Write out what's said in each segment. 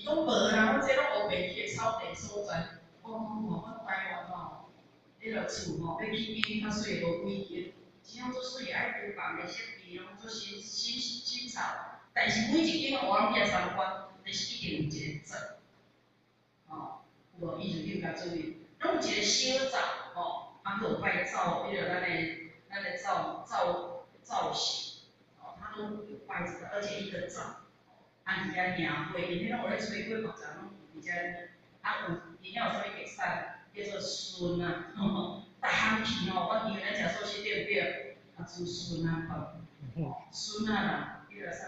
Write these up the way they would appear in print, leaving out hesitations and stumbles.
伊讲无啦，我这拢学袂起草地所在。我台湾吼，迄个厝吼，要起比较水无几间，只要做水爱厨房的设备拢做新潮，但是每一间我拢去参观，就是一定有一个灶，吼，有无？伊就应该注意，拢有一个小灶，吼，啊，有摆灶，迄个咱的灶型，哦，它都有摆着的，而且一个灶。啊，伫遮领火，因迄拢有咧吹过服装，拢伫遮，啊有，伊遐有啥物特产，叫做笋啊，吼，逐项去吼，我以为咱食寿司对不对？啊，煮笋啊饭，笋啊啦，迄个啥，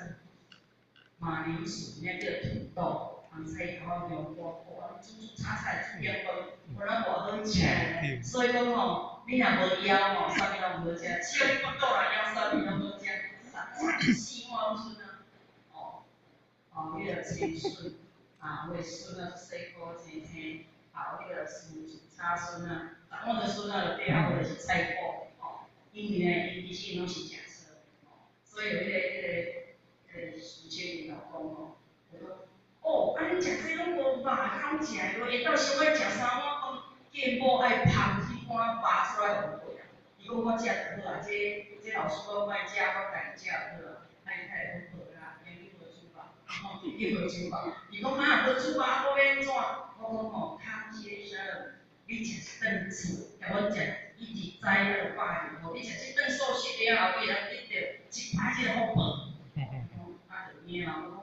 马铃薯，遐叫土豆，红菜头用锅锅，煮炒菜煮点饭，无咱偌好食。所以讲吼，你若无枵吼，啥物拢无食，只要你骨肚内枵，啥物拢无食，四碗笋啊。哦，迄个青笋啊，尾笋啊，细颗青青，啊，迄个炒笋啊，啊，我的笋啊就底下或者是菜脯，哦，因为呢，伊其实拢是食素，哦，所以有事情伊老公哦，就讲，哦，啊，你食这拢无肉通食的，下昼小爱食3碗饭，见某爱捧一碗拔出来互我啊，伊讲我食就好啊，这老师讲莫食，我家己食就好啊，啊，伊太会讲好啦，因为你无煮饱。伊无煮饱，伊讲啊，无煮饱，我要安怎？我讲吼，康先生，你食一顿厝，甲我食1日斋200元，吼，你食这顿寿司了后，你会当得到1摆这个好饭。啊，就领啊，我讲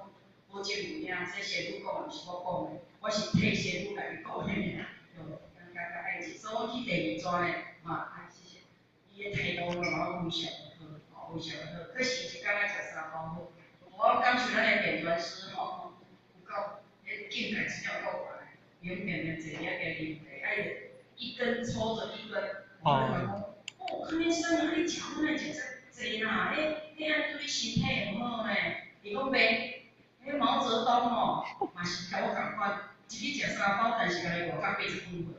保证有领，这师傅讲，毋是我讲的，我是替师傅来讲的尔。就感觉爱吃，所以我去第2转呢，嘛，啊，谢谢，伊的态度我非常好，非常好，可是一工爱食3碗好。我感受咱的电专师吼，有够，迄境界真正够悬，永远的坐遐个啉茶，爱一根抽着一根。我就讲，哦，康先生啊，你食哪会食遮济啦？迄安对你身体唔好呢。伊讲袂，迄毛泽东吼，嘛是甲我共款，一日食3包，但是家己外口80分货。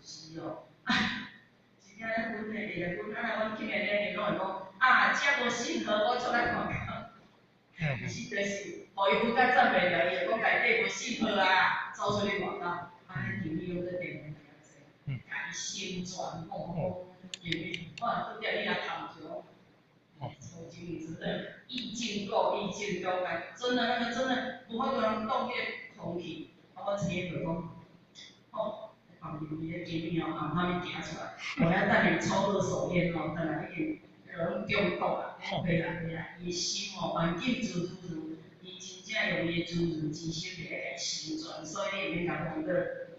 是哦，真正阮的下来，阮啊，阮今日咧，拢会讲啊，食无适合，我出来看看。其实就是互伊分甲赞袂了，伊就讲家己无适合啊，走出去外口，啊，迄场你用在电话里底，家己宣传吼，因为我拄则你来谈着，抽经理真的意境够，真的那个真的无法度通动迄个空气，啊，我直接就讲，哦，旁边伊个经理哦，含他们行出来，我要带你抽二手烟哦，等下已经。拢中毒啊！袂啦袂啦，伊的心哦，环境伊真正用伊的真心来宣传，所以你免甲讲个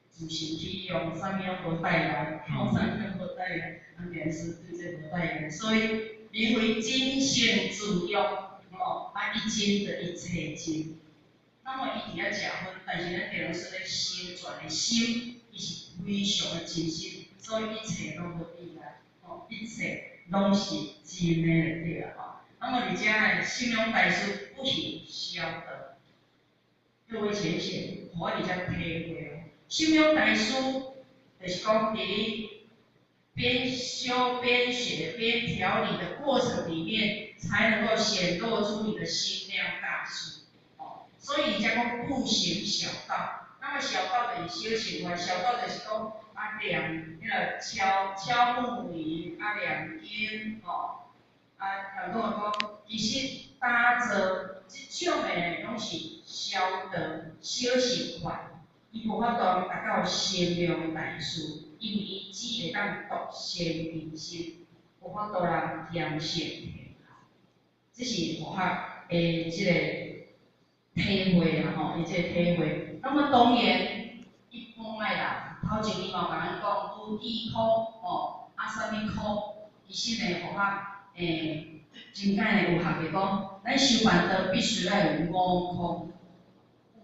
自行体用，啥物拢无带来，啥物拢无带来，电视对这无带来，所以名为精选自用，哦，啊一斤的一切斤。那么伊伫遐食薰，但是咱电视咧宣传的心，伊是非常的真心，所以一切拢无依赖，哦，一切。拢是真的对啊！吼，那么而且呢，信用大师不行晓得，各位浅显，我而且体会哦。信用大师就是讲，伫边修边学边调理的过程里面，才能够显露出你的心量大师。哦，所以才讲不行小道。那么小道就是小行为，小道就是讲。啊，迄个敲木鱼，啊，念经，吼，啊，人讲讲，其实打坐即种诶，拢是小道小习惯，伊无法度达到善良大事，因为伊只会当独善其身，无法度人兼善天下。这是佛学诶，即个体会啦，吼，伊即个体会。那么当然，一般诶人。头前伊嘛甲咱讲，无记苦哦，啊，啥物苦？其实呢，佛学真简呢有学嘅讲，咱修办道必须要有5苦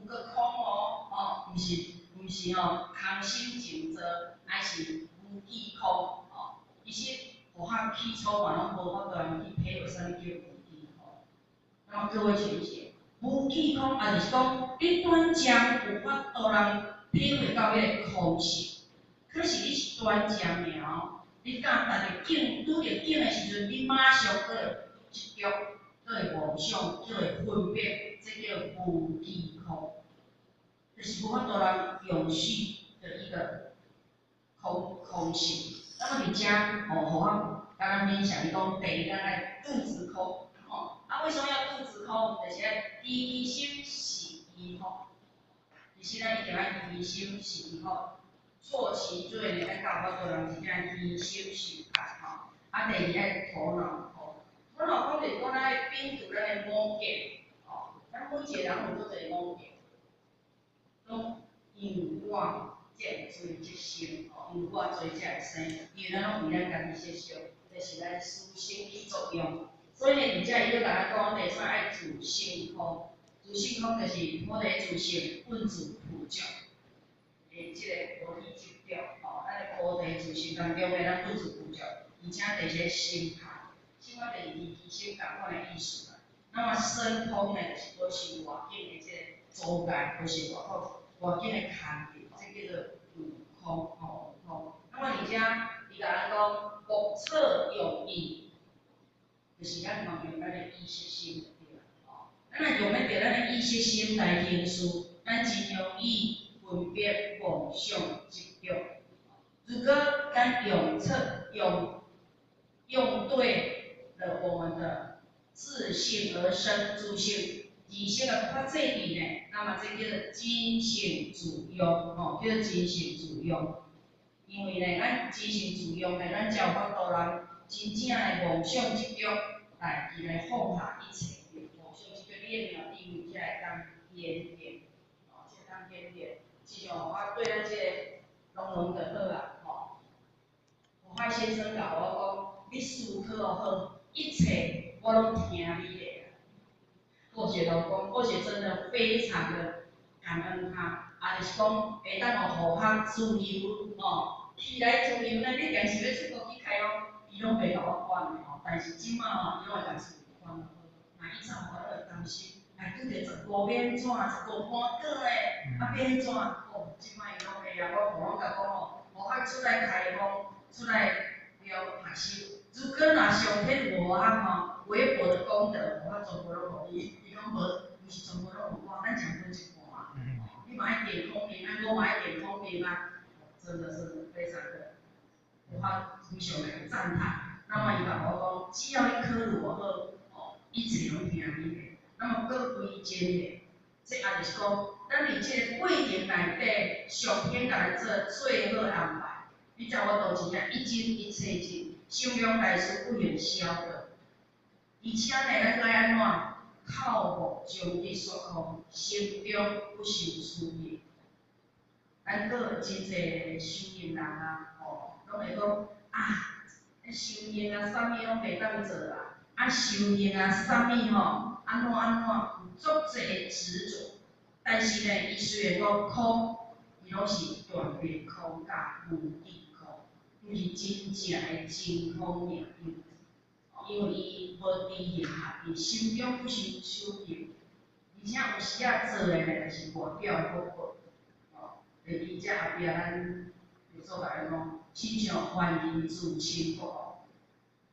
，5个苦哦，哦，毋是哦，空心静坐，还是无记苦哦。其实佛学起初嘛拢无法度人去体会啥物叫无记苦。那么各位请写，无记苦也就是讲，你短暂有法度人。体会到迄个空性，可是你是短暂尔哦，你敢逐个境拄着境的时阵，你马上个一脚叫做妄想，叫做分别，这叫无记空，就是无法度人永续的一个空性。那么伫遮互我刚刚分享，伊讲第一，咱爱肚子空，为什么要肚子空？就是依心是依吼，就是咱一定要依心是依吼，错其罪呢，咱教法度人是讲依心是法吼。第二爱头脑空，头脑空就是讲咱爱摒除咱的妄见，咱每一个人有做侪妄见，拢因我见罪即生，因我罪才会生，因为咱拢为咱家己设想，这是咱思心理作用。所以呢，而且伊就甲咱讲，第三爱自性空，自性空就是我哋自性本自普照，即个菩提执着，咱的菩提自性当中的咱本自普照，而且第个心态，心态第二其实共款的意思啦。那么身空呢，就是保持外境的即个阻碍，就是外境的牵引，这叫做有空，空。那么而且伊甲咱讲，目测有意，就是咱运用咱的意识心就对啦。咱若用咧着咱的意识心来行事，咱真容易分别妄想执着。如果咱用对了我们的自性而生自性。自性的发展力呢，那么这叫做精神自用，叫做精神自用。因为呢，咱精神自用呢，咱才有法度人真正的妄想执着来放下一切妄想执着，你的妙定才会当圆点，才会当圆点。就像我对咱这个龙龙就好啦，我海先生甲我讲，你思考好，一切我拢听你的。或许老公，或许真的非常的感恩他，就是讲会当互他自由起来自由呢，你定是要出国去开伊拢袂甲我管的但是即马伊拢会家己管好。那伊早我都会担心，拄着15免怎，15半个诶，免怎？即马伊拢会我互我甲讲互他出来开放，出来了学习。如果若上天无安微薄的功德，我全部拢互伊。伊讲无，毋是全部拢有我，咱讲分一半你嘛爱点空明我嘛爱点空明真的是非常的，我非常的赞叹。那么伊甲我讲，只要你考虑好，一切拢听你的。那么各归真的，这也就是讲，咱伫这个过程内底，上天甲咱做最好安排。你知我都真正一真一切真，修养大师不言消的。而且呢，咱该安怎？靠目将日说空，心中不受私业。咱个真侪修行人拢会讲修行啥物拢袂当做啦，修行啥物安怎有足侪的执着。但是呢，伊虽然讲空，伊拢是断灭空甲无地空，毋是真正的真空尔。因为伊无知行下，伊心中不受修行，而且有时做的呢，就是外表的果报。而且后壁咱有做甲咱讲，亲像凡人自清国，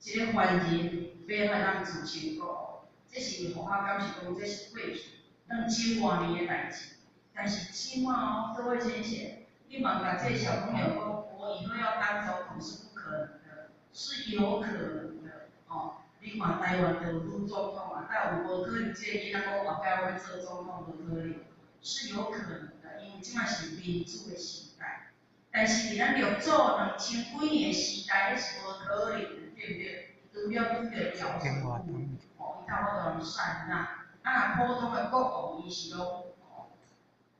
即个凡人要哪当自清国，这是互我感受讲，这是过去2000多年的代志。但是即马各位先生，你问甲这小朋友讲，我以后要当总统是不可能的，是有可能的。你看台湾的副总统但有无可能这个囡仔讲我该要做总统无可能，是有可能的，因为即摆是民主的时代。但是伫咱六祖2000几年的时代，那是无可能的，对不对？除了拄着条件，伊较我都善若普通的国王，伊是拢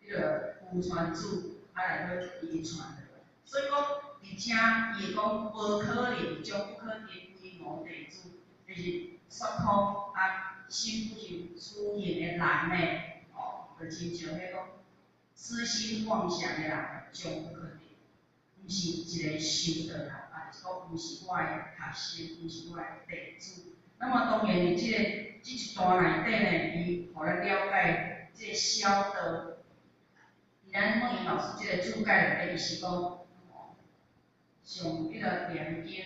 迄个父传子，来去遗传的。所以讲，而且伊会讲无可能，将不可能归无地主。就是说空心不受私行的人呢，就亲像迄讲私心妄想的人，将不可能，毋是一个修的人，就是讲毋是我的学生，毋是我的弟子。那么当然，即一段内底呢，伊互咱了解即个晓得，咱梦莹老师即个注解内底是讲，上迄个良经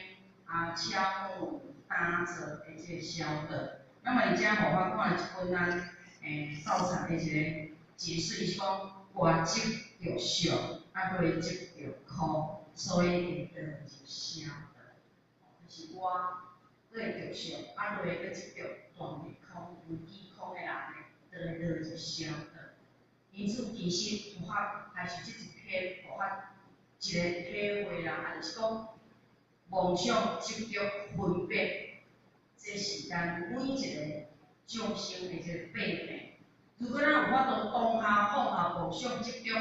敲木。搭着的这个晓得，那么，而且互我看一本咱造册的一个解释，伊是讲外积着俗，内积着苦，所以会得入声的。就是我对着俗，内积着断灭空，有见空的人呢，就会得入声的。因此，其实佛法还是即一篇佛法一个体会啦，也就是讲妄想执着分别，这是咱每一个众生的一个弊病。如果咱有法度当下放下妄想执着，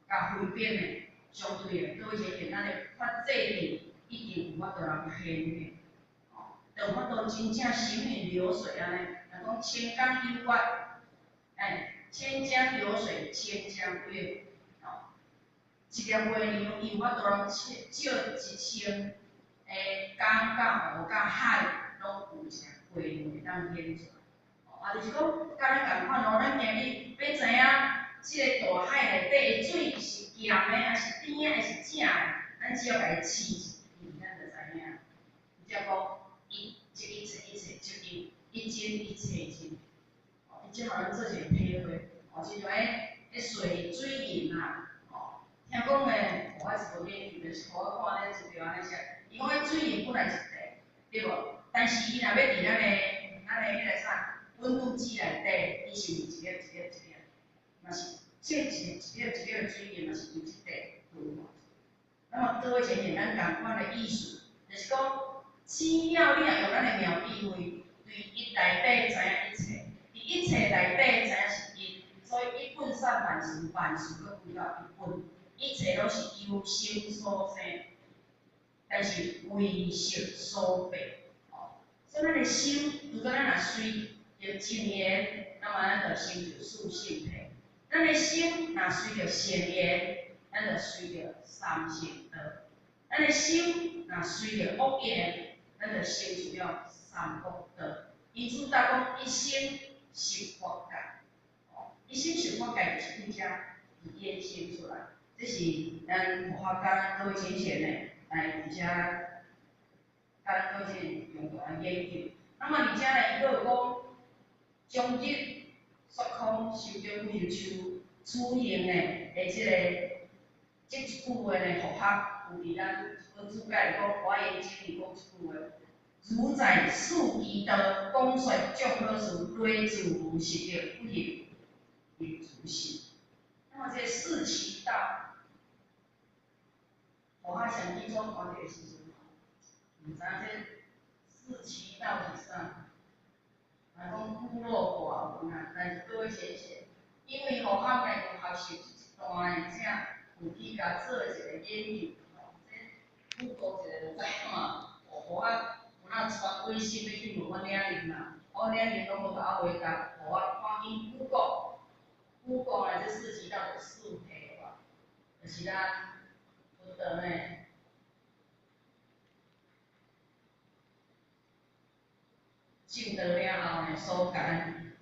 甲分别呢，相对的，各位先生，咱的法制力一定有法度通现的。就有法度真正行云流水安尼，若讲千江有月，千江流水千江月，一粒月亮伊有法度通照1000工甲湖甲海，拢有一只月亮当显出来。就是讲，甲咱共款咱今日要知影，即个大海内底的水是咸的，还是甜的，还是正的，咱只要甲伊试一咱就知影。只讲一切就一真一切真，伊即互咱做一个体会。亲像水银啊，听讲诶，我是无研究，就是互我看咧资料安尼写。伊讲迄水银本来是地，对无？但是伊若要伫咱迄个啥温度计内底，伊是一粒一粒一粒，嘛是这一粒一粒的水银，嘛是由即地分化。那么各位前简咱共款的意思，就是讲，只要你若用咱的妙智慧，对伊内底知影一切，伫一切内底知影是因，所以一本善万事，万事搁归到一本，一切都是由心所生，但是为识所变。所以咱的心，如果咱若随着正言，那么咱就成就四性体；咱的心若随着善言，咱就随着三性道；咱的心若随着恶言，咱就成就了三恶道。因此，咱讲一心识法界，一心识法界就是伫遮衍生出来。这是咱佛法甲各位先贤呢，来伫遮甲咱各位先贤用过来研究。那么而且呢，伊佫有讲，终日说空修着无修，此行呢的即一句话呢，佛法有伫咱佛注解讲，华严经里讲一句话：如在四依道，讲说众好事，类自无实力，不行于诸行。那么这四其道，佛法上基础看着的时阵，毋知这四其道是啥？若讲孤陋寡闻啊，但是各位先生，因为佛法呢有学习一段的这有去甲做一个研究，这Google一个就知嘛。佛法有哪传微信要去问我领人嘛？我领人拢无甲我回答，佛法看因Google 呢这四其道有四体法，就是咱佛陀呢。证得了后呢，所甲咱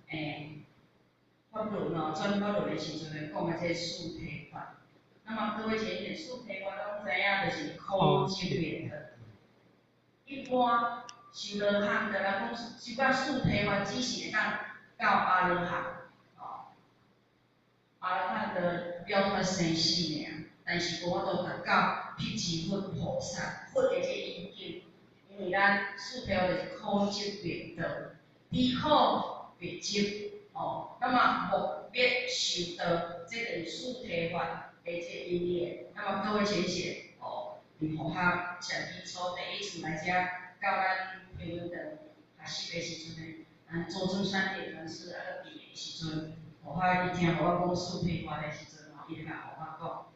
法论转法论的时阵呢，讲的这四体法。那么各位前面四体法拢知影，就是空即灭的。一般修罗汉的来讲，修到四体法只是会当到阿罗汉，阿罗汉的了脱生死尔，但是无法度达到辟支佛菩萨佛的这因境。因为咱四体法就是苦集灭道，离苦灭集，那么莫灭受道，这就是四体法的这因缘。那么各位先生，伫佛学上基础第一次来遮教咱培养的学习的时阵呢，咱周正山的传师啊，伫的时阵，佛法伊听互我讲四体法的时阵，伊就甲互我讲，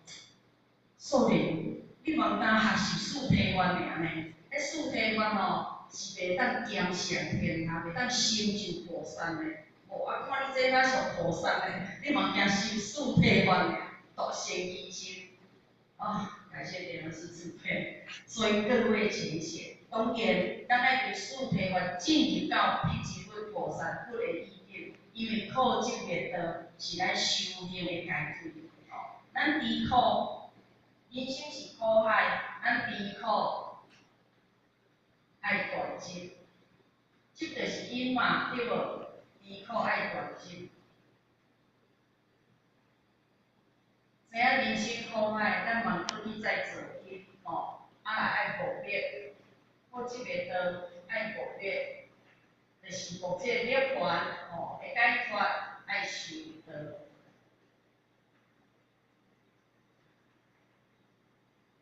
素人，你莫单学习四体法尔呢？迄四体法是袂当兼上天下，袂当成就菩萨的。我看你这哪像菩萨呢？你莫惊修四体法尔，独善其身。感谢莲老师指点。所以各位前贤，当然，咱爱对四体法进入到辟支佛菩萨佛的意境，因为苦集灭道是咱修行的阶段。咱离苦，人生是苦海，咱离苦。爱断集，即就是因嘛，对无？伊苦爱断心。知影人生苦海，咱嘛搁去再做因吼，来爱磨灭，过即个道爱磨灭，就是磨这涅槃吼，会解脱爱修道。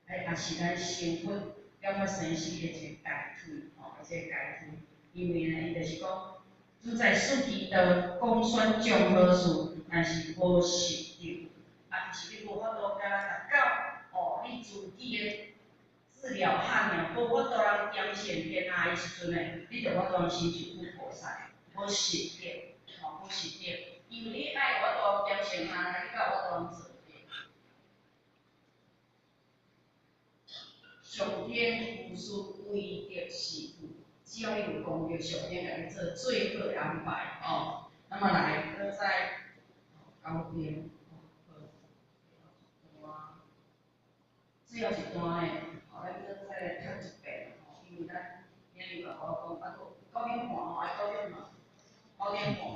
也是咱生活了我生死的一个阶梯吼，一个阶梯。因为呢，伊就是讲，主宰四谛道，讲宣众好事，但是无实证。就是你无法度甲达到哦，你自己的治疗汉了，无法度人点线天下的时阵呢，你就法度人成就佛菩萨，无实证，无实证。因为你爱法度点线下，你甲法度人做的。上天无私，为的是父，只要你有功德，上天甲你做最好的安排哦。那么来，搁再高边。最后一段呢，咱搁再来读一遍吼，因为咱年龄大，我讲9点半吼，爱9点半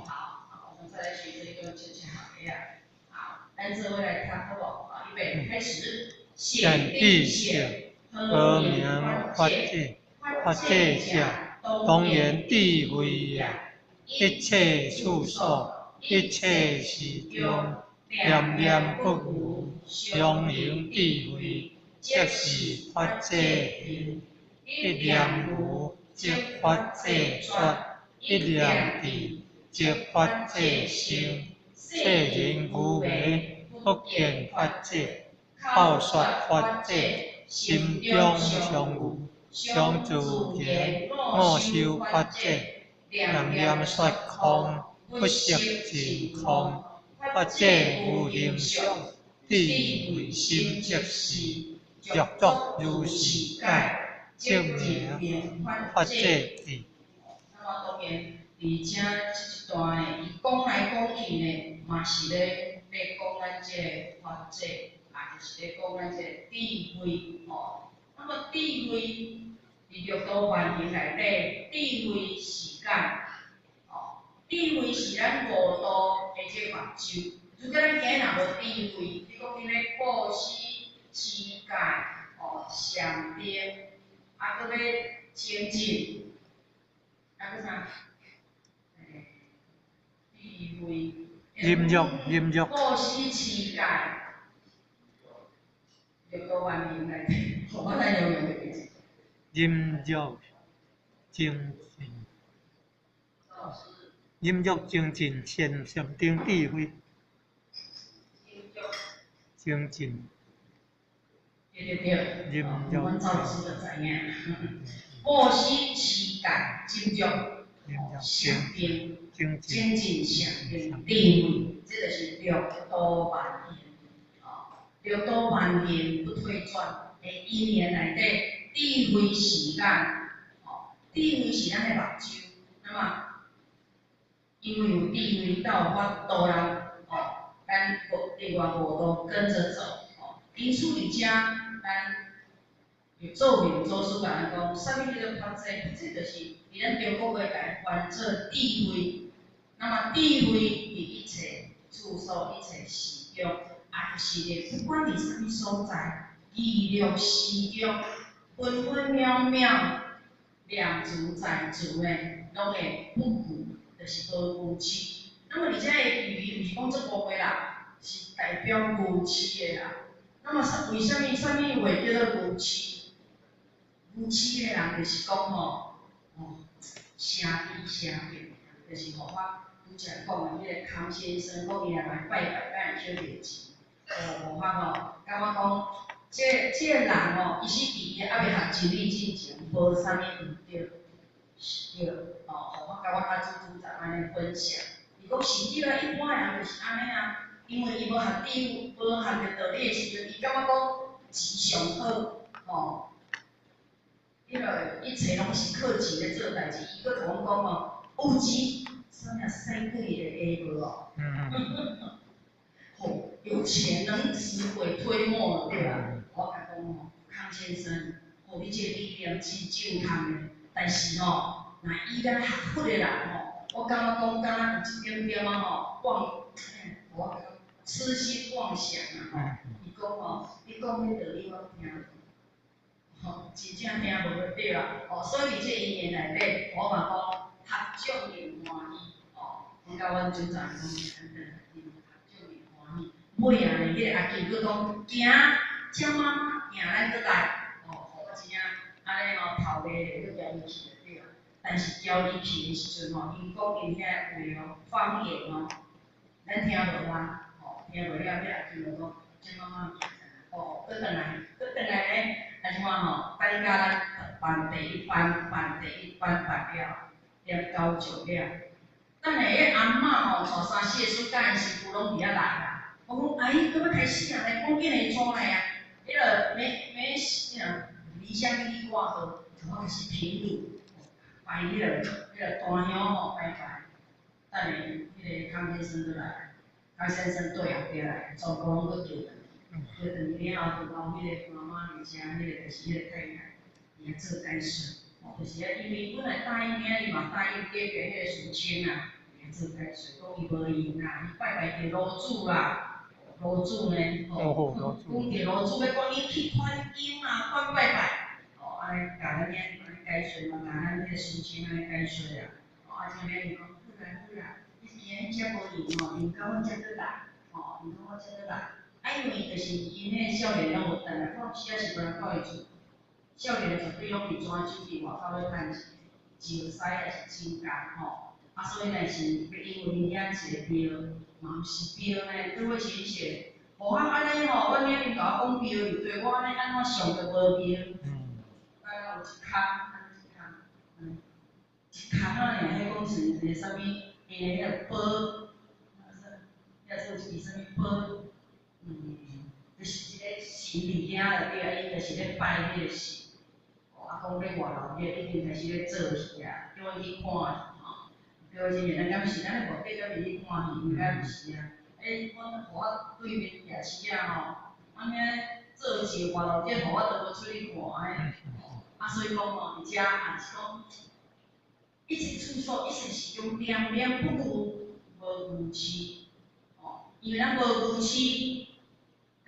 好，我们再来学这个切切好的呀。好，咱做伙来读好不好？预备，开始。显地显，阿名法界，法界者，当然智慧也。一切处所，一切时中，念念不悟，常行智慧。即是法界因，一念无，即法界绝；一念智，即法界生。世人愚昧，不见法界，口说法界，心中常有，常自言我修法界，念念说空，不识真空。法界无形相，智慧心即是。若作如是解，即名法界智。那么当然，而且这一段呢，伊讲来讲去呢，嘛是咧讲咱这个法界，就是咧讲咱这个智慧吼。那么智慧伫六道万行内底，智慧是解，吼，智慧是咱五道的这个目睭。如果咱今日若无智慧，你讲你咧布施、持戒、上定，搁要清净，搁啥？智慧。忍辱。布施、持戒，六道万行内底，我咱永远袂记住。忍辱、精进。忍辱、精进，上定智慧。精进。对，阮照师就知影。布施、持戒、忍辱、上定、精进、上定、智慧，这就是六道万行。六道万行不退转的因缘内底，智慧是咱，智慧是咱的目睭。那么，因为有智慧，才有法度人，咱另外五道跟着走。因此，伫遮咱做明做书甲咱讲，啥物叫做法界？法界就是伫咱中国话来翻做智慧。那么智慧伫一切处所、一切时中，就是咧，不管伫啥物所在，意乐时中，分分秒秒，量足在足诶，拢会不顾，就是无顾气。那么而且诶语言毋是讲做无话啦，是代表无气诶啦。那么为什么话叫做无气？无气诶人就是讲声低声平，就是互我拄则讲诶，迄个康先生讲伊来拜拜，敢会捡袂钱。互我感觉讲，这个人伊是伫伊还袂学真理之前，无啥物唔对，对，互我甲我较主在安尼分享。伊讲是对啊，一般诶人就是安尼啊。因为伊无学智，无学着道理的时阵，伊感觉讲钱上好，迄个一切拢是靠钱咧做代志。伊搁同我讲有钱，啥物生贵的下无有钱能使鬼推磨，对吧？我甲讲康先生，你这力量真正通的，但是那伊咧学佛的人吼，我感觉讲敢若有一点点啊吼，我痴心妄想啊吼。伊讲吼，你讲迄道理我听，吼，真正听无对啦。哦，所以这一年内底，我嘛讲合众人欢喜。哦，讲甲阮尊长讲，等等，合众人欢喜。尾啊，迄个阿舅佫讲，行，请妈妈行咱佫来。哦，我真正安尼吼头尾咧，佫交伊去就对啦。但是交伊去的时阵吼，因讲因遐话哦，方言哦，咱听无啦。哦，听无了，迄阿舅就讲，请妈妈行。哦，佫转来咧。安怎吼？等甲咱办第一班办了，念交上了。等下迄阿嬷吼，带三四个暑假，媳妇拢伫遐来啦。我讲阿姨，搁要开始啊，来赶紧来抓来啊！迄个离乡背挂号，就我开始评论，拜迄个大兄吼拜拜。等下迄个康先生都来，康先生对后壁来，全部拢搁叫来。叫等了后，就到迄个妈妈伫遮，迄个就是迄个太太，伊来做解说。哦，就是因为本来答应囝伊嘛答应隔壁迄个事情啊，伊来做解说，讲伊无用啦，伊拜拜着炉主啦，炉主呢，哦，讲着炉主要讲伊去传经啊，传拜拜，哦，安尼甲咱遐安尼解说嘛，甲咱迄个事情安尼解说啦。哦，啊，像遐伊讲，好啦，你今日遮无用哦，用到阮遮倒来，哦，用到我遮倒来。啊，因为就是因迄少年拢无等来，我时啊是无人到伊厝。少年绝对拢伫抓手伫外口咧趁钱，石屎也是真工吼。啊，所以呢是要因为因遐一个庙，嘛毋是庙呢，做伙先生。无啊安尼吼，阮遐恁甲我讲庙就对我安尼安怎想着无庙。啊，有一空，一空啊，遐讲是一个啥物？迄个宝，遐说是啥物宝？就是一个神伫遐就对啊，伊就是咧拜迄个神。啊，讲咧外头迄已经开始咧做戏啊，叫阮去看戏吼。叫我真诶，咱敢是咱咧外底敢是去看戏，应该毋是啊。我对面夜市啊吼，安尼做戏外头这，互我都无出去看诶。啊，所以讲吼，伫遮也是讲，一切处所一切是用念念不如无牛痴。哦，因为咱无牛痴。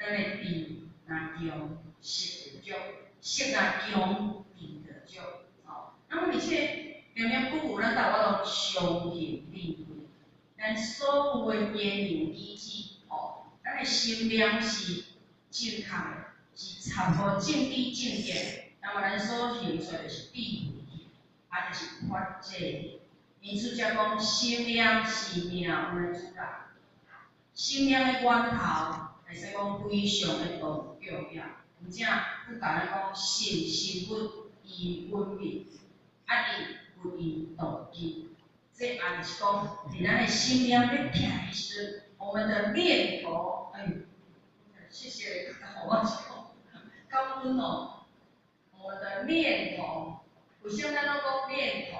咱的地若强，势就足；势若强，地就足。哦，那么而且念念不忘，咱大家拢相信理会。咱所有的言行举止，哦，咱的心念是正确的，是参合正理正见。那么咱所行出来就是智慧，啊，就是法界。因此才讲心念是命运主导，心念的源头。会使讲非常的重要，而且佮咱讲信心不以文明，啊以不以动机。这也就是讲，伫咱的心念要停的时阵，我们的念头，谢谢，我讲，感恩哦。我们的念头，为什么咱拢讲念头？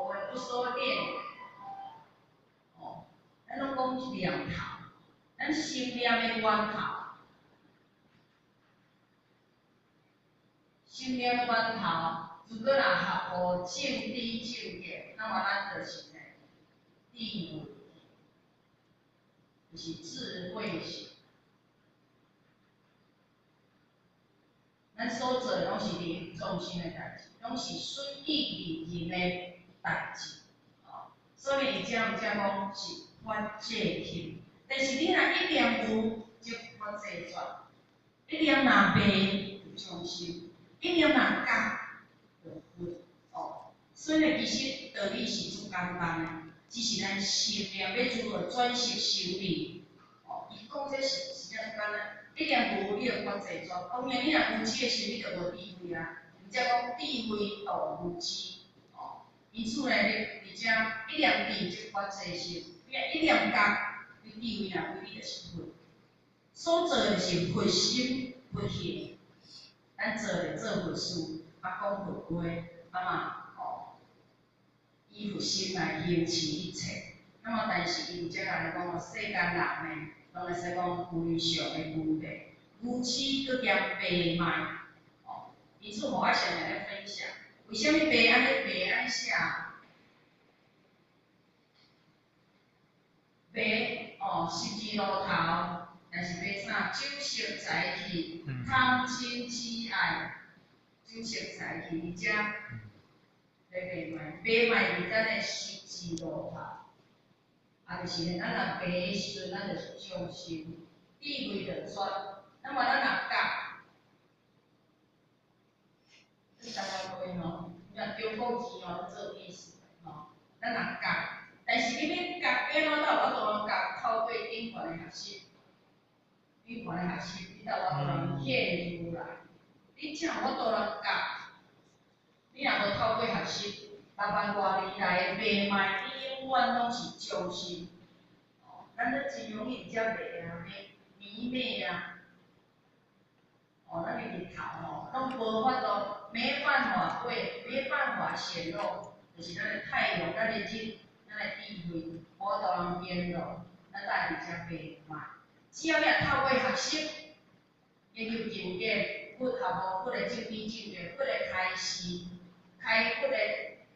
我们不说念头，哦，咱拢讲念头。咱心念的源头，心念的源头，如果若合乎正知正见，那么咱就是呢，智慧，就是智慧性。咱所做的拢是利众生的代志，拢是顺义利人的代志。哦，所以伊才讲是法界性。但是你若一念有，就法界转；一念若昧，就众生；一念若假，就佛。哦，所以呢，其实道理是足简单的，只是咱心念要如何转识修理。哦，伊讲这是真简单。一念无，你就法界转。当然，你若有智的时，你就无智慧啊。毋则讲智慧度无智。哦，因此呢，你而遮一念智就法界性，一念假。你智慧若为你就是佛，所做的是佛心佛行，咱做的做佛事，啊讲佛话，啊嘛哦，以佛心来行持一切。那么，但是伊有则来讲，世间人呢，拢会使讲非常的愚昧，愚痴搁兼白卖。哦，因此，互我常常咧分享，为什么白安尼写？十字路头，但是要啥？酒色财气，贪亲戚爱，酒色财气，而且买卖伫咱的十字路头，就是咧，咱若卖的时阵，咱就是上心，地位就选，那么咱若夹，你知影无吼？若中国字吼，做意思吼，咱若夹。但是你要夹边仔倒，我都能夹透过顶悬的学习，顶悬的学习，你倒我都能现入来。你请我都能夹，你若无透过学习，六万多年来的买卖，你永远拢是匠心。咱咧真容易才卖啊，米米啊，咱的日头吼，拢无法度，没办法对，没办法显露，就是咱的太阳，咱的日。咱的智慧，无都人变咯，咱才会遮卖卖。只要你透过学习，研究经典，不头毛，不个正知正见，不个开示，不个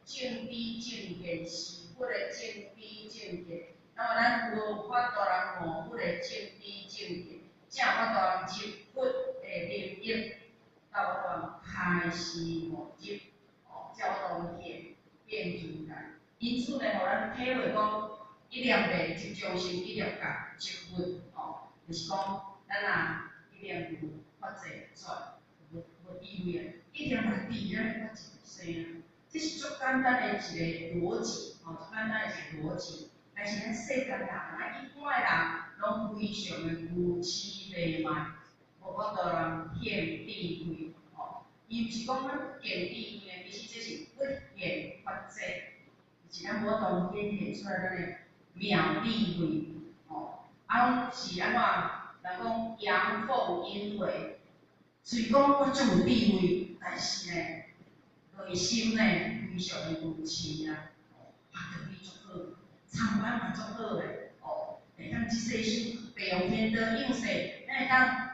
正知正见是，不个正知正见。那么咱无法度人无不个正知正见，才有法度人接不的利益，才有法度人开示无接，才有法度人变出来。因此呢，互咱体会讲，一粒卖一匠心，一粒夹一分，就是讲，咱若一粒牛发济出，无意味啊，一粒来滴咱发一个声，这是足简单的一个逻辑，足简单的一个逻辑。但是咱世间人啊，一般的人拢非常的牛痴卖卖，无法度人显智慧，伊毋是讲咱不见智慧，其实这是不显发济。是咱无当显现出来咱的妙智慧，拢是安怎？人讲阳奉阴违，虽讲我足有智慧，但是呢，内心呢非常的无痴啊，学得你足好，参班嘛足好的，会当即世修培养天德应势，咱会当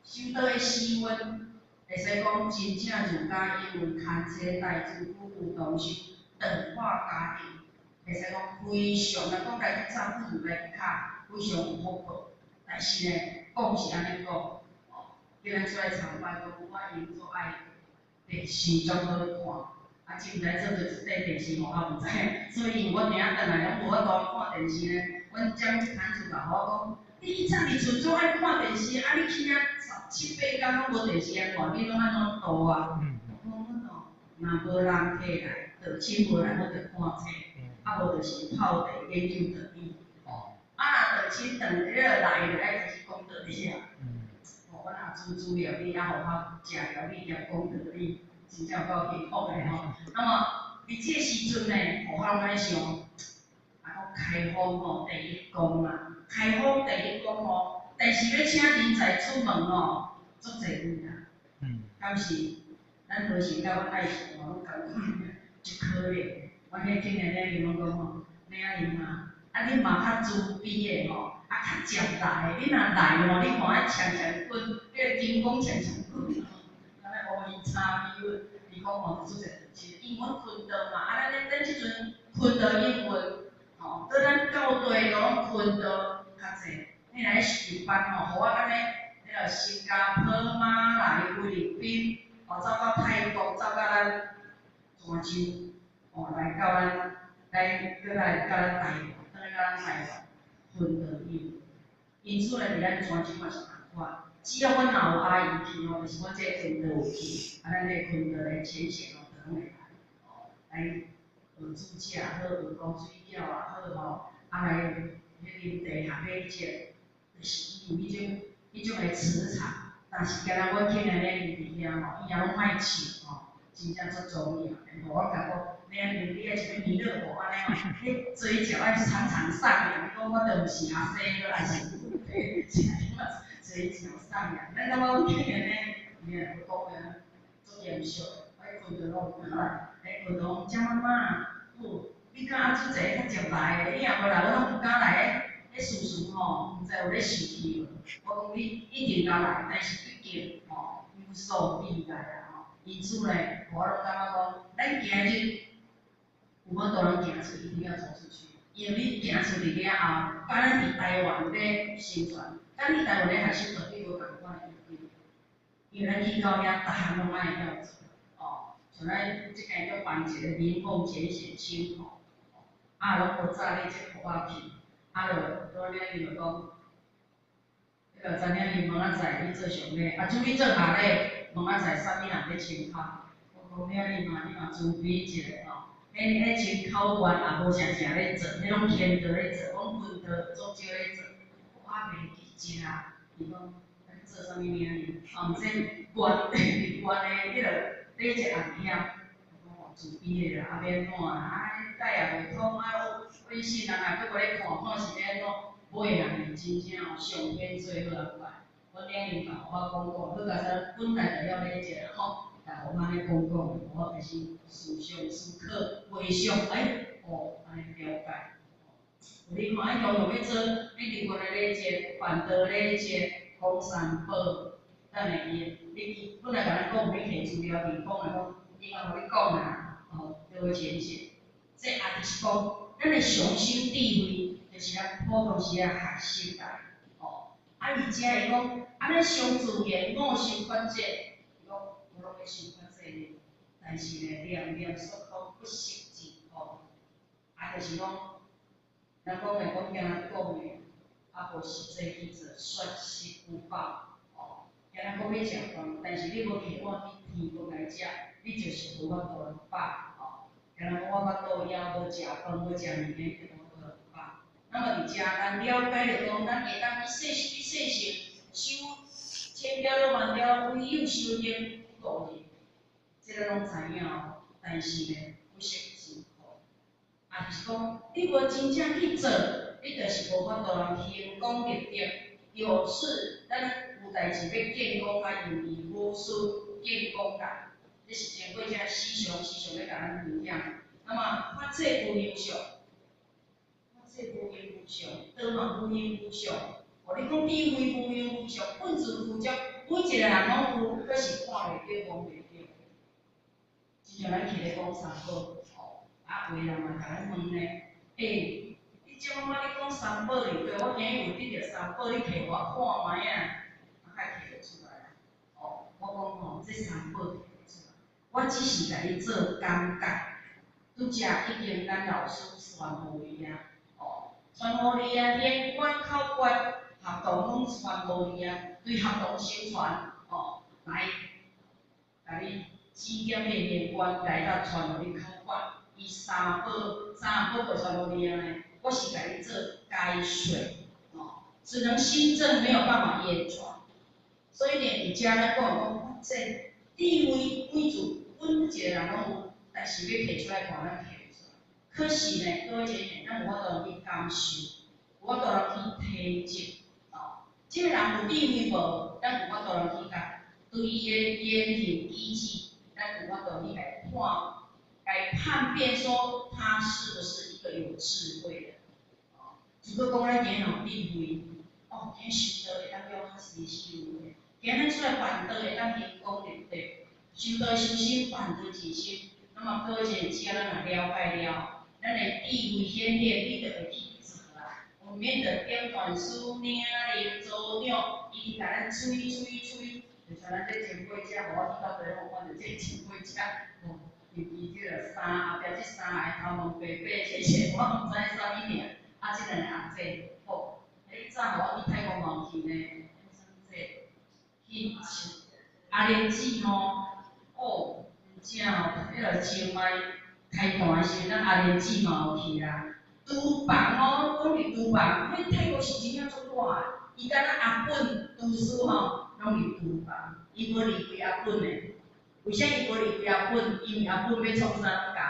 修道的师温，会使讲真正儒家英文牵扯代志，夫妇同心。文化家庭，会使讲非常来讲来去照顾来去卡，非常有福报。但是呢，讲是安尼讲，叫咱出来参拜，讲我因做爱电视足好看，真毋知做着一块电视互我毋知，所以我定仔转来拢无法度看电视呢。阮将产厝甲我讲，你昨日厝总爱看电视，你去啊7、8天拢无电视爱看，你拢安怎度啊？若无人摕来。就请无来，我就看册，无就是泡茶研究道理。若就请长日来就爱开始讲道理啊。我若煮料理，互我食料理兼讲道理，真正有够幸福的吼。那么伫这时阵呢，我拢在想，讲开放第一讲啦，开放第一讲但是要请人才出门足侪问啊。敢是？咱何时甲阮爱情拢共款？就可怜，我迄今日咧伊拢讲你阿姨嘛，你嘛较自闭的较接来的，你若来你看爱常常困，个金光常常困，安尼乌烟插咪伊讲做者英文困到嘛，咱即阵困到英文，对咱到地都拢困到较济，你来上班互我安尼，新加坡、马来、菲律宾，走到泰国，走到咱。泉州，来到咱，来到咱台湾，倒来到咱台湾，分到伊。因此呢，伫咱泉州嘛是同款。只要阮若有阿姨去就是阮这分道有去，咱这分道的浅显就拢会来，来学煮食好，学讲水饺也好来啉茶合买食，就是有迄种的磁场。但是今仔阮今日咧伫遐伊也拢卖笑真正足重要，无我甲讲，你爱是要弥勒佛安尼你嘴角爱常常上扬。你讲我都毋是阿西个，还是嘴角上扬。咱感觉阮今年咧，讲个足严肃，困到拢有来，困到讲妈妈，你敢阿出济较接来的？你若无来，我拢毋敢来。事事毋知有咧受气无？我讲你一定敢来，但是毕竟有所必来啊。因此呢，我拢感觉讲，咱今日有法度通行出，一定要走出去。因为你行出去了后，敢咱伫台湾咧生存，敢你台湾咧学习绝对无共款的要求，因为咱去到遐，逐项拢爱会晓做，哦，像咱即间叫办一个民风简写清吼，啊，拢国早咧即互我去，啊，就拄仔伊就讲。迄个知影伊问仔载你做上礼，啊，像你做下礼，问仔载啥物人咧参考？我讲遐你嘛自比一下吼。迄参考员也无常常咧做，迄拢偏道咧做，阮分道足少咧做。我袂记真啊，伊讲咱做啥物名？啊，毋说官的迄个礼节红险，我讲自比的啦，啊免怎啊？啊，改也袂通，啊，微信人也搁无咧看是要安怎？尾啊，真正哦，上天最好安排。阮领导甲我讲过，你家说本来就了礼节吼，但我安尼讲讲，我开始思想思考，回想，哦，安尼了解。你看，迄常常要做你日本的礼节、板道礼节、公三宝，等下你本来甲咱讲，你摕资料提供来讲，伊也互你讲啦，哦，就会浅显。这也就是讲，咱的上心智慧。就是咱普通时啊学习啦，哦，啊而且伊讲，安尼上自然五行法则，伊讲我拢要想法则呢，但是呢，念念所讲不识字哦，啊就是讲，咱讲的讲惊咱讲的，啊无实际去做，说实无报，哦，惊咱讲要食饭，但是你无摕碗去天公来食，你就是无法度来饱，哦，惊咱讲我法度枵无食饭，无食物件。那么伫遮，咱了解着讲，咱会当去细心修千条了万条，唯有修行度日，这个拢知影哦。但是呢，不识真苦，啊就是讲，你无真正去做，你就是无法度通成功立德。有事，咱有代志要建功较容易，无事建功难。这是经过遮时常要甲咱分享。那么发册有优秀。这无形无相，倒嘛无形无相。哦，你讲智慧无形无相，本自具足，每一个人拢有，可是看袂着，摸袂着。就像咱摕咧讲三宝，哦，啊有诶人嘛甲咱问咧，你即摆你讲三宝哩，对我今日有得着三宝，你摕我看卖啊，啊，较摕得出来啊。哦，我讲吼，这三宝摕得出来，我只是甲你做讲解。拄则已经咱老师宣布伊啊。传互你啊，连管考管合同拢传互你啊，对合同宣传哦，来，甲你指点迄连管来甲传互你考管，伊三宝袂传互你安尼，我是甲你做解说哦，只能新政没有办法言传，所以呢，伫遮咱讲这智慧每自本一个人拢有，但是要摕出来看，咱摕。可是呢，各位姐妹，咱无法度去感受，无法度去体证哦。即个人有智慧无，咱无法度去甲对伊的言行举止，咱无法度去来判辨说他是不是一个有智慧的。哦，如果讲咱今有智慧，哦，今修道会当叫较实修的，今咱出来办道会当成功立德，修道修心，办道自心。那么各位姐姐，咱若了解了。咱的智慧显现，你就会去做啦。我免得点传书、领令、做鸟，伊甲咱吹，就像咱这前辈遮，互我去到地方，看着这前辈遮，哦，伊这个衫后壁这衫个头毛白白切切，我毋知啥物名。啊，这个阿姐，哦，迄早互我去泰国嘛去呢，去阿莲子吼，哦，真哦，迄个清迈。开盘的时阵，咱阿莲姊嘛有去啦。厨房哦，讲是厨房，迄泰国是真正足大个。伊敢若阿本厨师吼，拢是厨房，伊无离开阿本的。为啥伊无离开阿本？因为阿本要创啥拢教，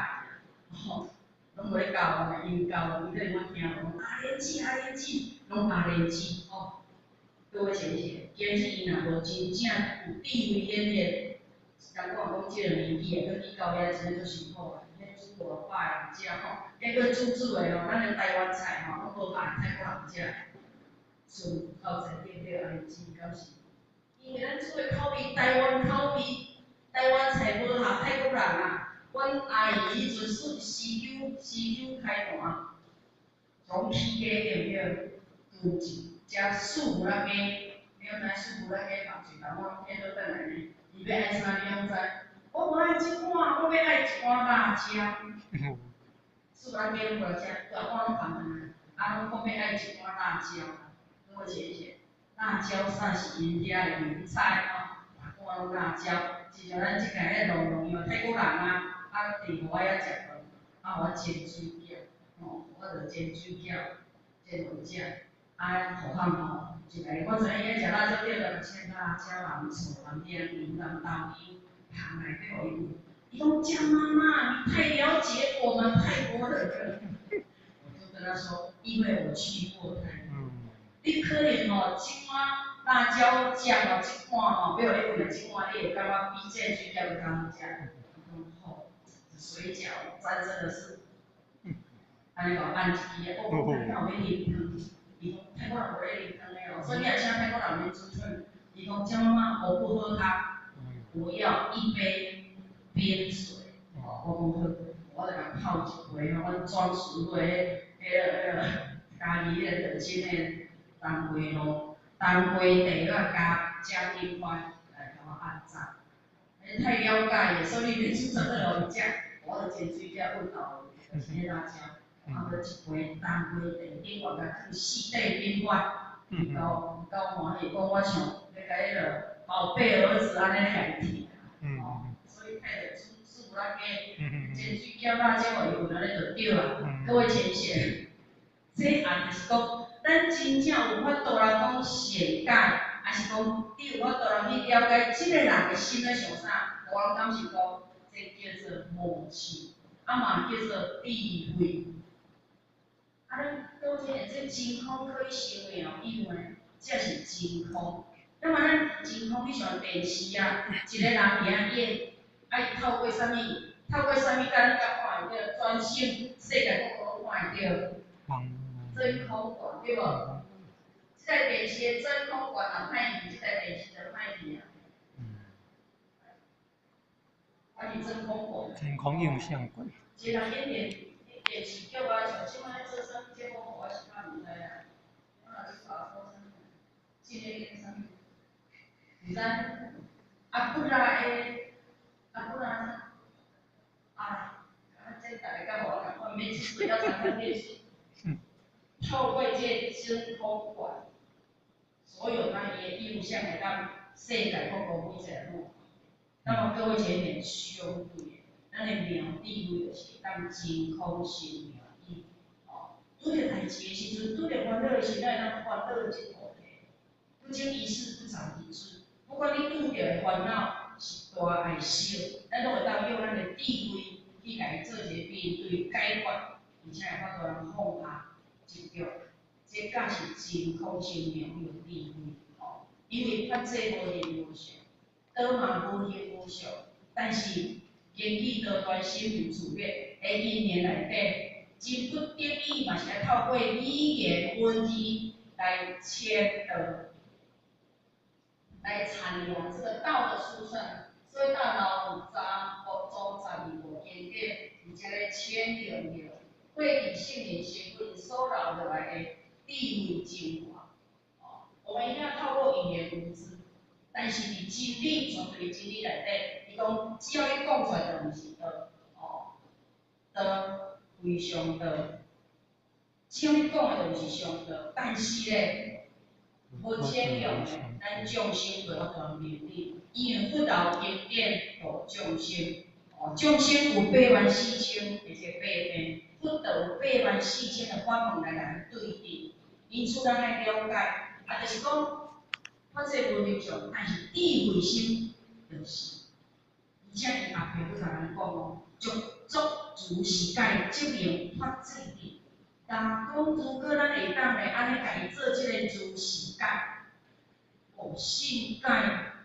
吼，拢无咧教啊，因教伊咧我听讲阿莲姊，拢阿莲姊吼。各位先生，今日伊若无真正有智慧显现，人讲即个年纪个，去到遐真正足辛苦个。煮无饱人食吼，结果煮的吼，咱的台湾菜吼，拢无办泰国人食，纯靠在点点安尼煮，敢是？因为咱煮的口味，台湾口味，台湾菜无合泰国人啊。阮阿姨迄阵是CQ开盘，讲起家对不对？有一只树木仔鸡，你有知树木仔鸡放水淡薄天都转来呢？伊要爱啥你拢知？我无爱即碗，我要爱一碗辣椒。树木仔鸡拢无食，大碗拢放安啊，拢讲要爱一碗辣椒，各位姐姐，辣椒算是因遐的名菜吼。大碗拢辣椒，就像咱即个迄龙龙伊嘛泰国人啊，啊订互我遐食饭，啊互我煎水饺，吼，我着煎水饺，煎两只，啊互汉吼，一个我知影伊爱食辣椒，对着切辣椒、红醋、红姜、牛腩、豆油，放内底互伊闻。伊讲江妈妈，你太了解我们泰国人了。我就跟他说，因为我去过泰国。你可能吼，即碗辣椒酱哦，即碗吼，要互你闻的即碗，你会感觉比这水饺更好食。吼，水饺真的是，安尼甲我按一支啊，哦，泰国人要啉汤，伊讲泰国人无咧啉汤的哦，所以你若请泰国人来煮汤，伊讲江妈妈我不喝汤，我要一杯冰水。我讲好，我就甲泡一杯吼，阮装熟过迄个咖喱迄个热心的当归咯，当归茶加冰块来甲我按赞。你太了解了，所以你煮真个互伊食，我就煎水饺问到就是迄辣椒，啊，搁一杯当归茶，另外甲放四块冰块，够欢喜，讲我像要甲迄个宝贝儿子安尼来听。所以配着煮有咱个煎水饺辣椒互伊闻安尼就对啦。各位浅显，这案就是讲，咱真正有法度来讲善解，还是讲你有法度来去了解即个人的心咧想啥？我敢是讲，这叫做默契，啊嘛叫做智慧。啊，咱倒这这真空可以成的哦，因为这是真空。那么咱真空，你像电视啊，一个人名演，爱透过啥物？透过啥物？甲咱甲看会到，专线世界各国拢看会到。真空管对无？即台电视的真空管若歹去，即台电视就歹去啊。啊是真空管。真空影像管。一个人演电视叫我像即摆做啥物节目，我是较毋知啊。我若是查说啥物，即个演啥物？毋知？阿布拉啥？啊，这大家甲我讲，我免去不要常看电视。透过这真空管，所有它的影像会当世界各国每一个人。那么各位姐妹相对，咱的妙智慧就是当真空生妙意。哦，拄着代志的时阵，拄着烦恼的时阵，咱会当烦恼一部题。不经一事不长一智，不管你拄着的烦恼是大还是小，咱都会当用咱的智慧去甲伊做一个面对解决，而且会法度人放下执着。这才是真空生妙有智慧哦，因为法这无形无相。倒嘛无形无相，但是根据多端心灵自灭的因缘内底，真不得已嘛是要透过语言文字来牵导、来参量这个道的殊胜。所以大脑有32部经典，而且咧牵连着对理性灵行为所留落来的智慧精华。哦，我们一定要透过语言文字。但是伫真理，绝对真理内底，伊讲只要你讲出来，就毋是道，哦，道非常道。只要你讲的，就毋是上道。但是咧，无千用的，咱众生就要当面对，因为佛道经典度众生，哦，众生有84000，而且8变，佛道有84000的法门来甲对应，因此咱爱了解，啊，就是讲。我这文明上，但是智慧心就是，而且伊后壁佫甲咱讲哦，足足是该证明发这点。但讲如果咱会当咧安尼家己做即个自是界，哦，性界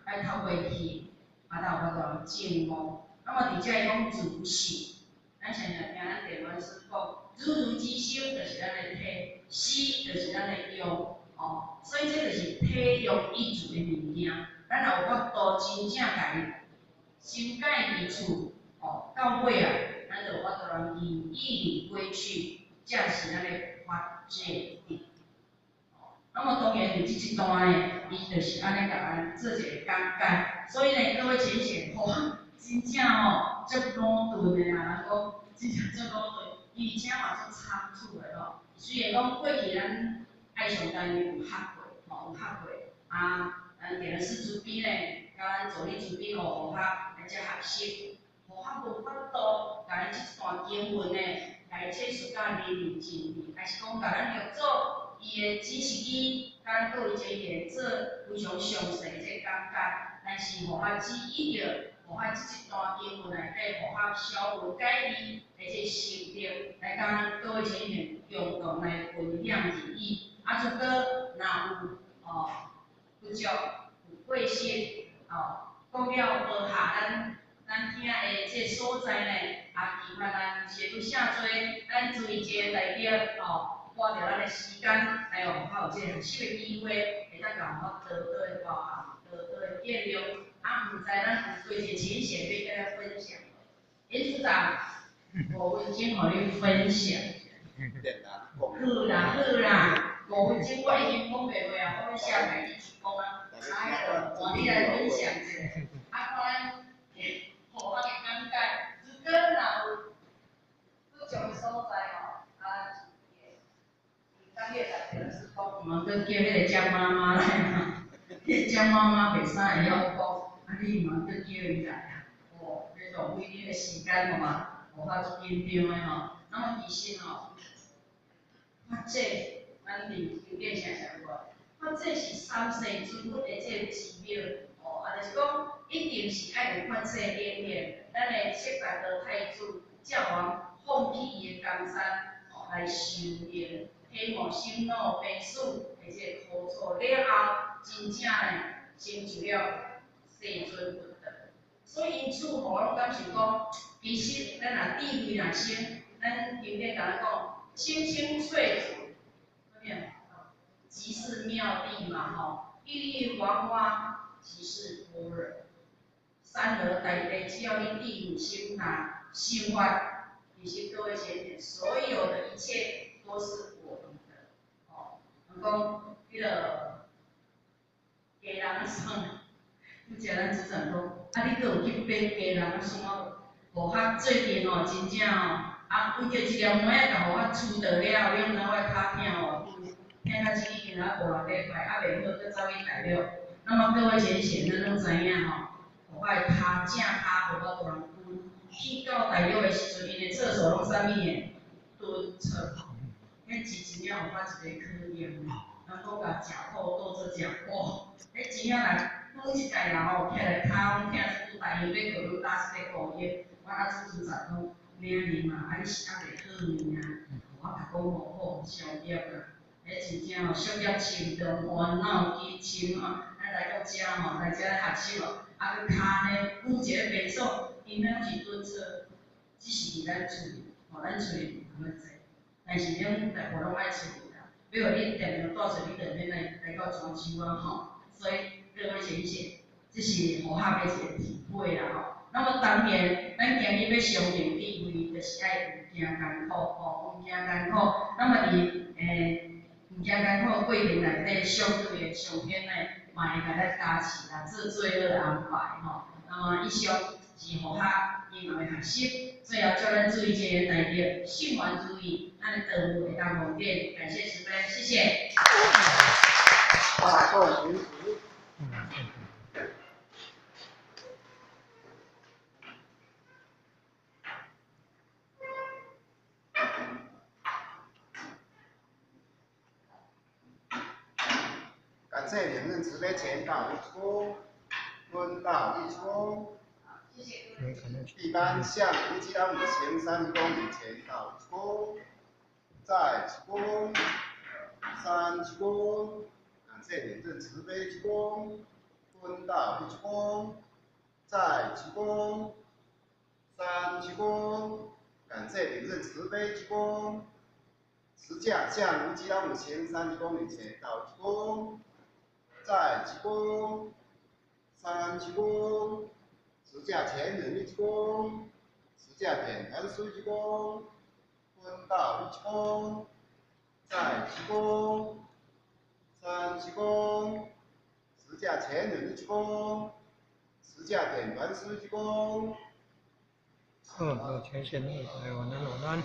爱透过去，啊，才有法度证悟。那么伫遮伊讲自是，咱常常听咱地方师讲，如之心就是咱的体，思就是咱的用。哦，所以这就是体用意志的物件，咱若有法度真正家己心解基础，哦，到尾啊，咱就有法度让以义理归去，这是咱的发界定。那么当然，即一段呢，伊就是安尼甲咱做一个讲解，所以呢，各位浅显，哇，真正吼，足鲁钝的啊，讲真正足鲁钝，伊而且嘛足仓促的咯。虽然讲过去咱爱上单位有学过，有学过，电视主编呢，甲咱助理主编学来遮学习，无法度，甲咱即一段经文呢，来切述甲淋漓尽致，还是讲甲咱着做伊的指示机，甲咱各位前言做非常详细的这讲解，但是无法只依着，无法即一段经文内底无法小文解字，而且心得来甲咱各位前言共同来分享意义。如果若有不足、有过失讲了无下咱听的这所在呢，期盼咱协助啥做，咱注意这代表花着咱的时间，还有有这学习的机会，会当甲我得到见谅。毋知咱有几个浅显要甲咱分享。林组长，5分钟互你分享。好啦，5分钟我已经讲袂话啊，我要下台你讲啊，换你来分享一下。看咱互我的感觉，如果若有不足的所在当月内底是讲，毋通叫迄个江妈妈来嘛，迄个江妈妈袂使会晓讲，你毋通叫伊来啊。你浪费你的时间好嘛，无法度紧张的吼。那么其实发这咱伫经典上讲过，发这是三世尊佛的这个寺庙，就是讲一定是爱有发这念念，咱的释迦牟太子教王放弃伊的江山，来修炼，希望心脑悲死，而且苦楚了后，真正呢成就了世尊佛道。所以因此，我拢感想讲，其实咱若智慧若升，咱经典甲咱讲，清清脆楚，即是妙谛嘛郁郁黄花，即是般若。山河大地，只要你谛有心来修法，其实各位前面所有的一切都是我们的。讲迄个给人送。拄则咱组长讲，你阁有去变家人送无？最近真正为着一条门仔，甲我厝倒了，你毋知我骹疼疼到即已经5、6礼拜，袂好，阁走去大陆。那么各位前贤，咱拢知影我的骹正骹无法度人蹲，去到大陆的时阵，因的厕所拢啥物的？蹲厕。迄真正有法一个考验，人讲甲食苦当做食苦，真正来。每一家人起来骹拢疼，拄大医要叫你打一个顾液，我主持讲，领嘛，你是袂好命我甲讲无好，上业真正商业深重，烦恼基深咱来到遮来遮学习佮骹呢，拄一个便所，因拢是蹲厕，只是伫咱厝里，咱厝里毋通坐，但是恁大部拢爱厝里啦，比如你定定带出你就免来到泉州所以。各位先生，这是互学的一个体会啦那么当然，咱今日要上扬智慧，就是爱有惊艰苦有惊艰苦。那么伫有惊艰苦的过程内底，相对的上天呢，嘛会甲咱加持啦，做最好的安排那么以上是互学因后的学习，最后叫咱注意这个内底信源主义，咱的道路会当蒙点。感谢慈悲，谢谢。大众群。感谢两任慈悲前导一出，温道一出。一般向一击到5前3公里前导一出，再一出，3出。感谢两任慈悲一出，温道一出，再一出，3出。感谢两任慈悲一出。持架向一击到5前30公里前导一出。再一公，3公，持架前人1公，持架点弹水1公，温道1公，再鞠躬，3鞠躬，十架前人鞠躬，10架点端师鞠躬。前线那个，我那。